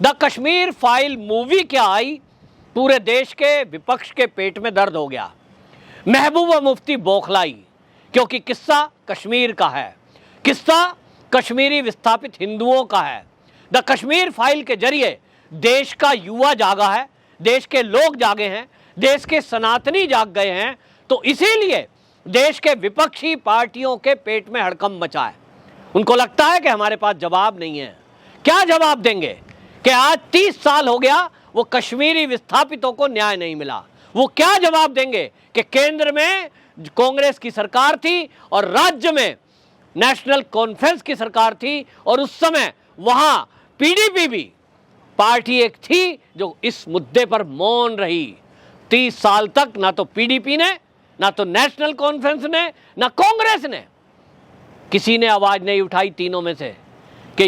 The Kashmir file movie क्या आई, पूरे देश के विपक्ष के पेट में दर्द हो गया। महबूबा मुफ्ती बौखलाई, क्योंकि किस्सा कश्मीर का है, किस्सा कश्मीरी विस्थापित हिंदुओं का है। द कश्मीर फाइल के जरिए देश का युवा जागा है, देश के लोग जागे हैं, देश के सनातनी जाग गए हैं। तो इसीलिए देश के विपक्षी पार्टियों के पेट में हड़कंप मचा है। उनको लगता है कि हमारे पास जवाब नहीं है। क्या जवाब देंगे कि आज 30 साल हो गया वो कश्मीरी विस्थापितों को न्याय नहीं मिला। वो क्या जवाब देंगे कि केंद्र में कांग्रेस की सरकार थी और राज्य में नेशनल कॉन्फ्रेंस की सरकार थी, और उस समय वहां पीडीपी भी पार्टी एक थी जो इस मुद्दे पर मौन रही। 30 साल तक ना तो पीडीपी ने, ना तो नेशनल कॉन्फ्रेंस ने, ना कांग्रेस ने, किसी ने आवाज नहीं उठाई तीनों में से कि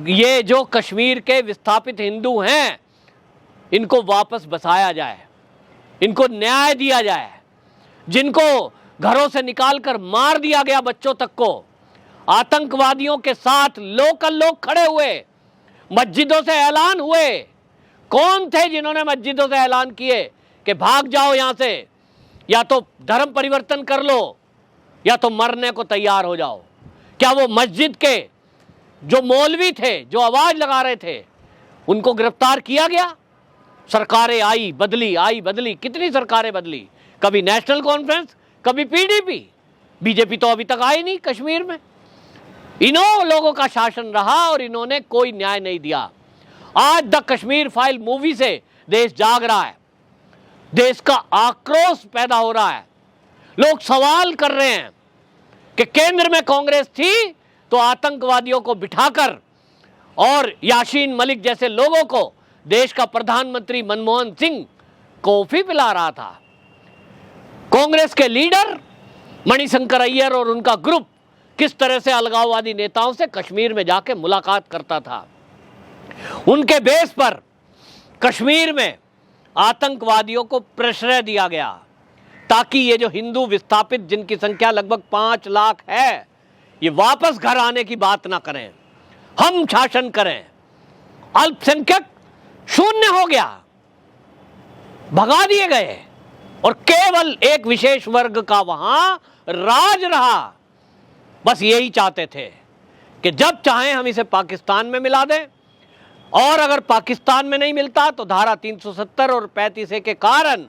ये जो कश्मीर के विस्थापित हिंदू हैं इनको वापस बसाया जाए, इनको न्याय दिया जाए। जिनको घरों से निकालकर मार दिया गया बच्चों तक को, आतंकवादियों के साथ लोकल लोग खड़े हुए, मस्जिदों से ऐलान हुए। कौन थे जिन्होंने मस्जिदों से ऐलान किए कि भाग जाओ यहां से, या तो धर्म परिवर्तन कर लो या तो मरने को तैयार हो जाओ? क्या वो मस्जिद के जो मौलवी थे, जो आवाज लगा रहे थे, उनको गिरफ्तार किया गया? सरकारें आई बदली, कितनी सरकारें बदली, कभी नेशनल कॉन्फ्रेंस, कभी पीडीपी, बीजेपी तो अभी तक आई नहीं कश्मीर में। इन्हों लोगों का शासन रहा और इन्होंने कोई न्याय नहीं दिया। आज द कश्मीर फाइल मूवी से देश जाग रहा है, देश का आक्रोश पैदा हो रहा है। लोग सवाल कर रहे हैं कि केंद्र में कांग्रेस थी तो आतंकवादियों को बिठाकर और यासीन मलिक जैसे लोगों को देश का प्रधानमंत्री मनमोहन सिंह कॉफी पिला रहा था। कांग्रेस के लीडर मणिशंकर अय्यर और उनका ग्रुप किस तरह से अलगाववादी नेताओं से कश्मीर में जाके मुलाकात करता था। उनके बेस पर कश्मीर में आतंकवादियों को प्रश्रय दिया गया ताकि ये जो हिंदू विस्थापित, जिनकी संख्या लगभग 5 लाख है, ये वापस घर आने की बात ना करें, हम शासन करें। अल्पसंख्यक शून्य हो गया, भगा दिए गए और केवल एक विशेष वर्ग का वहां राज रहा। बस यही चाहते थे कि जब चाहें हम इसे पाकिस्तान में मिला दें, और अगर पाकिस्तान में नहीं मिलता तो धारा 370 और 35A के कारण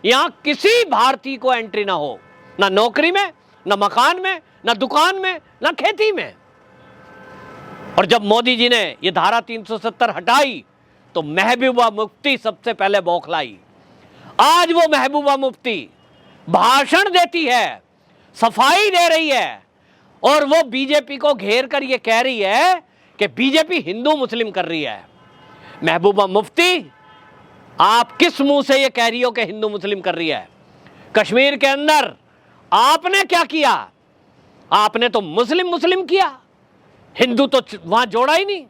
यहां किसी भारतीय को एंट्री ना हो, ना नौकरी में, ना मकान में, ना दुकान में, ना खेती में। और जब मोदी जी ने यह धारा 370 हटाई तो महबूबा मुफ्ती सबसे पहले बौखलाई। आज वो महबूबा मुफ्ती भाषण देती है, सफाई दे रही है, और वो बीजेपी को घेर कर ये कह रही है कि बीजेपी हिंदू मुस्लिम कर रही है। महबूबा मुफ्ती, आप किस मुंह से ये कह रही हो कि हिंदू मुस्लिम कर रही है? कश्मीर के अंदर आपने क्या किया? आपने तो मुस्लिम मुस्लिम किया, हिंदू तो वहां जोड़ा ही नहीं।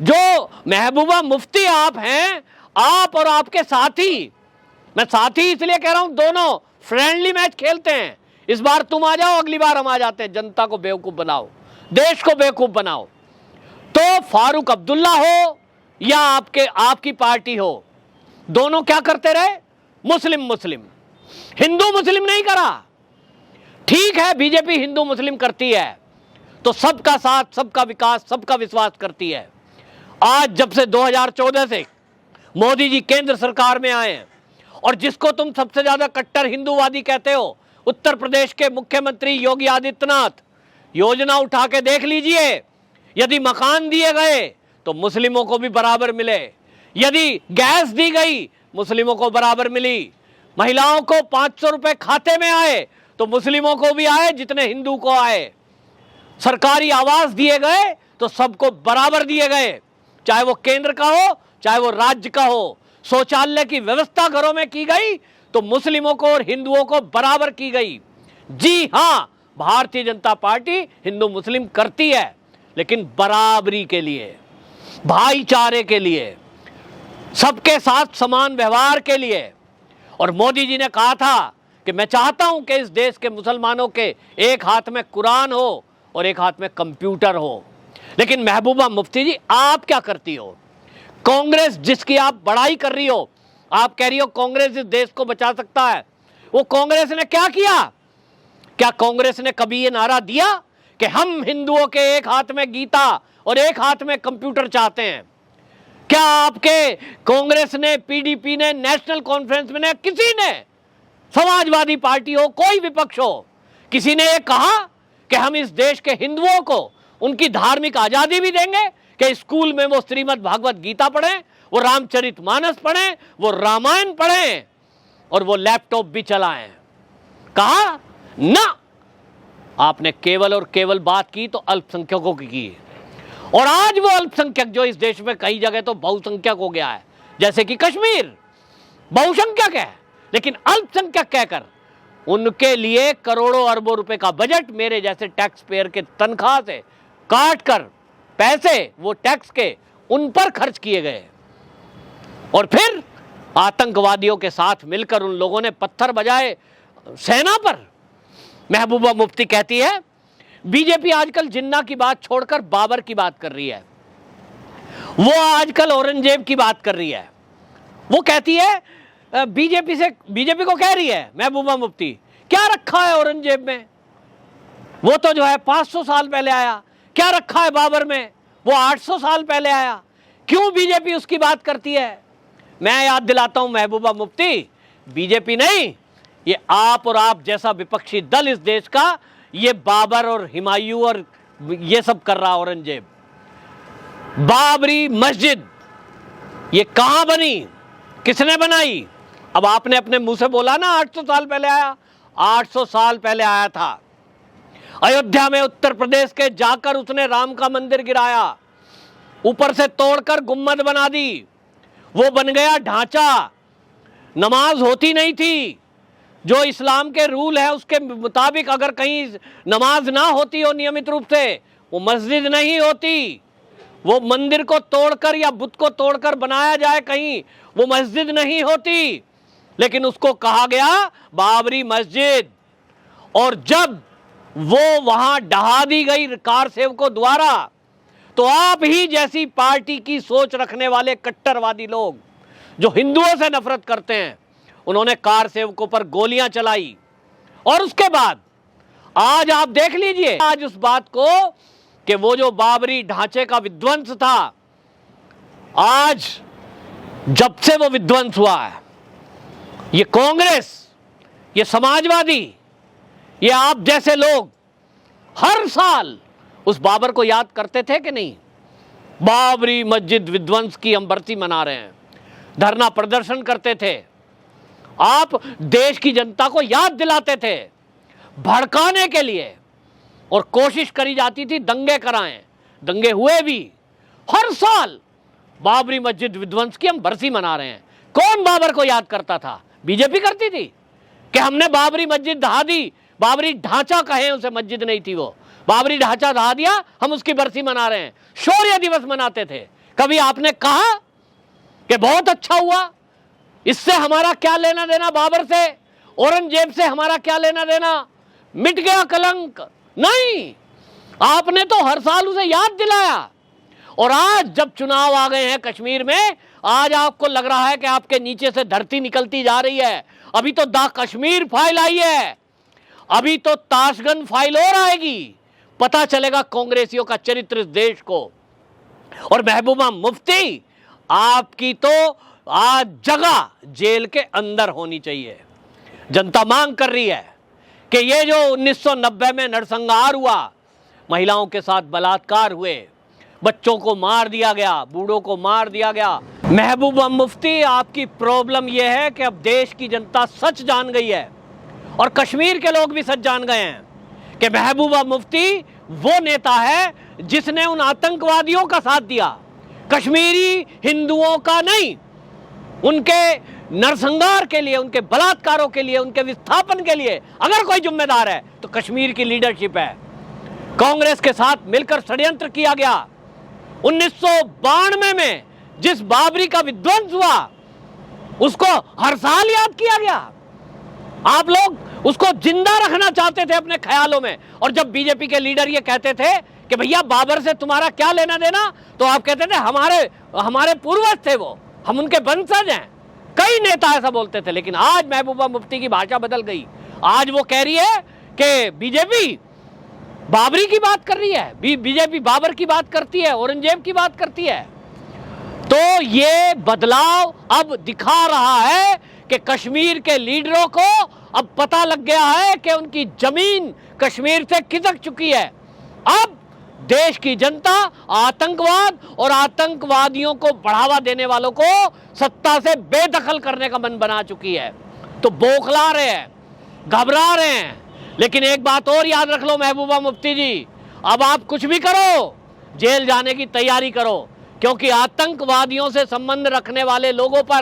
जो महबूबा मुफ्ती आप हैं, आप और आपके साथी, मैं साथी इसलिए कह रहा हूं, दोनों फ्रेंडली मैच खेलते हैं। इस बार तुम आ जाओ, अगली बार हम आ जाते हैं। जनता को बेवकूफ बनाओ, देश को बेवकूफ बनाओ। तो फारूक अब्दुल्ला हो या आपकी पार्टी हो, दोनों क्या करते रहे? मुस्लिम मुस्लिम, हिंदू मुस्लिम नहीं करा। ठीक है, बीजेपी हिंदू मुस्लिम करती है तो सबका साथ, सबका विकास, सबका विश्वास करती है। आज जब से 2014 से मोदी जी केंद्र सरकार में आए हैं, और जिसको तुम सबसे ज्यादा कट्टर हिंदूवादी कहते हो, उत्तर प्रदेश के मुख्यमंत्री योगी आदित्यनाथ, योजना उठा के देख लीजिए। यदि मकान दिए गए तो मुस्लिमों को भी बराबर मिले, यदि गैस दी गई मुस्लिमों को बराबर मिली, महिलाओं को 500 रुपए खाते में आए तो मुस्लिमों को भी आए जितने हिंदू को आए, सरकारी आवास दिए गए तो सबको बराबर दिए गए, चाहे वो केंद्र का हो चाहे वो राज्य का हो। शौचालय की व्यवस्था घरों में की गई तो मुस्लिमों को और हिंदुओं को बराबर की गई। जी हां, भारतीय जनता पार्टी हिंदू मुस्लिम करती है, लेकिन बराबरी के लिए, भाईचारे के लिए, सबके साथ समान व्यवहार के लिए। और मोदी जी ने कहा था कि मैं चाहता हूं कि इस देश के मुसलमानों के एक हाथ में कुरान हो और एक हाथ में कंप्यूटर हो। लेकिन महबूबा मुफ्ती जी, आप क्या करती हो? कांग्रेस जिसकी आप बड़ाई कर रही हो, आप कह रही हो कांग्रेस इस देश को बचा सकता है, वो कांग्रेस ने क्या किया? क्या कांग्रेस ने कभी ये नारा दिया कि हम हिंदुओं के एक हाथ में गीता और एक हाथ में कंप्यूटर चाहते हैं? क्या आपके कांग्रेस ने, पीडीपी ने, नेशनल कॉन्फ्रेंस में, किसी ने, समाजवादी पार्टी हो, कोई विपक्ष हो, किसी ने ये कहा कि हम इस देश के हिंदुओं को उनकी धार्मिक आजादी भी देंगे कि स्कूल में वो श्रीमद् भागवत गीता पढ़ें, वो रामचरितमानस पढ़ें, वो रामायण पढ़ें और वो लैपटॉप भी चलाएं? कहा ना। आपने केवल और केवल बात की तो अल्पसंख्यकों की, और आज वो अल्पसंख्यक जो इस देश में कई जगह तो बहुसंख्यक हो गया है, जैसे कि कश्मीर बहुसंख्यक है लेकिन अल्पसंख्यक कहकर उनके लिए करोड़ों अरबों रुपए का बजट मेरे जैसे टैक्स पेयर के तनख्वाह से काट कर पैसे वो टैक्स के उन पर खर्च किए गए, और फिर आतंकवादियों के साथ मिलकर उन लोगों ने पत्थर बजाए सेना पर। महबूबा मुफ्ती कहती है बीजेपी आजकल जिन्ना की बात छोड़कर बाबर की बात कर रही है, वो आजकल औरंगजेब की बात कर रही है। वो कहती है बीजेपी को कह रही है महबूबा मुफ्ती, क्या रखा है औरंगजेब में? वो तो जो है 500 साल पहले आया। क्या रखा है बाबर में? वो 800 साल पहले आया। क्यों बीजेपी उसकी बात करती है? मैं याद दिलाता हूं महबूबा मुफ्ती, बीजेपी नहीं, ये आप और आप जैसा विपक्षी दल इस देश का, ये बाबर और हुमायूं और ये सब कर रहा औरंगजेब। बाबरी मस्जिद ये कहां बनी, किसने बनाई? अब आपने अपने मुंह से बोला ना 800 साल पहले आया। 800 साल पहले आया था अयोध्या में, उत्तर प्रदेश के जाकर उसने राम का मंदिर गिराया, ऊपर से तोड़कर गुम्बद बना दी, वो बन गया ढांचा। नमाज होती नहीं थी, जो इस्लाम के रूल है उसके मुताबिक अगर कहीं नमाज ना होती हो नियमित रूप से, वो मस्जिद नहीं होती। वो मंदिर को तोड़कर या बुत को तोड़कर बनाया जाए कहीं, वो मस्जिद नहीं होती, लेकिन उसको कहा गया बाबरी मस्जिद। और जब वो वहां ढहा दी गई कार सेवकों द्वारा, तो आप ही जैसी पार्टी की सोच रखने वाले कट्टरवादी लोग जो हिंदुओं से नफरत करते हैं, उन्होंने कार सेवकों पर गोलियां चलाई। और उसके बाद आज आप देख लीजिए आज उस बात को कि वो जो बाबरी ढांचे का विध्वंस था, आज जब से वो विध्वंस हुआ है, ये कांग्रेस, ये समाजवादी, ये आप जैसे लोग हर साल उस बाबर को याद करते थे कि नहीं? बाबरी मस्जिद विध्वंस की हम बरसी मना रहे हैं, धरना प्रदर्शन करते थे, आप देश की जनता को याद दिलाते थे भड़काने के लिए, और कोशिश करी जाती थी दंगे कराएं, दंगे हुए भी। हर साल बाबरी मस्जिद विध्वंस की हम बरसी मना रहे हैं। कौन बाबर को याद करता था? बीजेपी करती थी कि हमने बाबरी मस्जिद ढहा दी, बाबरी ढांचा कहे उसे, मस्जिद नहीं थी वो, बाबरी ढांचा ढहा दिया, हम उसकी बरसी मना रहे हैं, शौर्य दिवस मनाते थे। कभी आपने कहा कि बहुत अच्छा हुआ, इससे हमारा क्या लेना देना, बाबर से, औरंगजेब से हमारा क्या लेना देना, मिट गया कलंक? नहीं, आपने तो हर साल उसे याद दिलाया। और आज जब चुनाव आ गए हैं कश्मीर में, आज आपको लग रहा है कि आपके नीचे से धरती निकलती जा रही है। अभी तो द कश्मीर फाइल आई है, अभी तो ताशगंज फाइल और आएगी, पता चलेगा कांग्रेसियों का चरित्र इस देश को। और महबूबा मुफ्ती, आपकी तो आज जगह जेल के अंदर होनी चाहिए। जनता मांग कर रही है कि ये जो 1990 में नरसंहार हुआ, महिलाओं के साथ बलात्कार हुए, बच्चों को मार दिया गया, बूढ़ों को मार दिया गया। महबूबा मुफ्ती, आपकी प्रॉब्लम यह है कि अब देश की जनता सच जान गई है, और कश्मीर के लोग भी सच जान गए हैं कि महबूबा मुफ्ती वो नेता है जिसने उन आतंकवादियों का साथ दिया, कश्मीरी हिंदुओं का नहीं। उनके नरसंहार के लिए, उनके बलात्कारों के लिए, उनके विस्थापन के लिए अगर कोई जिम्मेदार है तो कश्मीर की लीडरशिप है। कांग्रेस के साथ मिलकर षड्यंत्र किया गया। 1992 में जिस बाबरी का विध्वंस हुआ, उसको हर साल याद किया गया। आप लोग उसको जिंदा रखना चाहते थे अपने ख्यालों में। और जब बीजेपी के लीडर ये कहते थे कि भैया बाबर से तुम्हारा क्या लेना देना, तो आप कहते थे हमारे पूर्वज थे वो, हम उनके वंशज हैं। कई नेता ऐसा बोलते थे। लेकिन आज महबूबा मुफ्ती की भाषा बदल गई। आज वो कह रही है कि बीजेपी बाबरी की बात कर रही है, बीजेपी बाबर की बात करती है, औरंगजेब की बात करती है। तो ये बदलाव अब दिखा रहा है कि कश्मीर के लीडरों को अब पता लग गया है कि उनकी जमीन कश्मीर से खिसक चुकी है। अब देश की जनता आतंकवाद और आतंकवादियों को बढ़ावा देने वालों को सत्ता से बेदखल करने का मन बना चुकी है। तो बौखला रहे हैं, घबरा रहे हैं। लेकिन एक बात और याद रख लो महबूबा मुफ्ती जी, अब आप कुछ भी करो, जेल जाने की तैयारी करो, क्योंकि आतंकवादियों से संबंध रखने वाले लोगों पर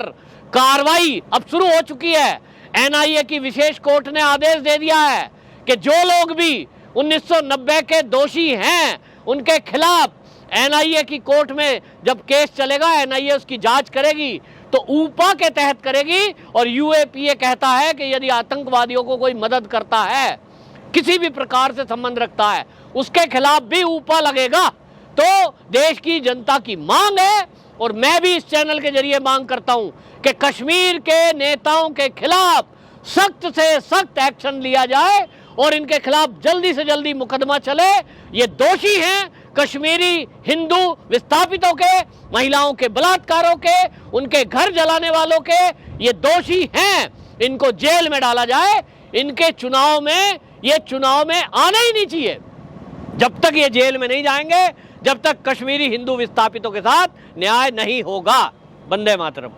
कार्रवाई अब शुरू हो चुकी है। एनआईए की विशेष कोर्ट ने आदेश दे दिया है कि जो लोग भी 1990 के दोषी हैं उनके खिलाफ एनआईए की कोर्ट में जब केस चलेगा, एनआईए उसकी जांच करेगी तो ऊपा के तहत करेगी। और यूएपीए कहता है कि यदि आतंकवादियों को कोई मदद करता है, किसी भी प्रकार से संबंध रखता है, उसके खिलाफ भी ऊपा लगेगा। तो देश की जनता की मांग है और मैं भी इस चैनल के जरिए मांग करता हूं कि कश्मीर के नेताओं के खिलाफ सख्त से सख्त एक्शन लिया जाए और इनके खिलाफ जल्दी से जल्दी मुकदमा चले। ये दोषी हैं कश्मीरी हिंदू विस्थापितों के, महिलाओं के बलात्कारों के, उनके घर जलाने वालों के, ये दोषी हैं। इनको जेल में डाला जाए। इनके चुनाव में आना ही नहीं चाहिए। जब तक ये जेल में नहीं जाएंगे, जब तक कश्मीरी हिंदू विस्थापितों के साथ न्याय नहीं होगा। वंदे मातरम।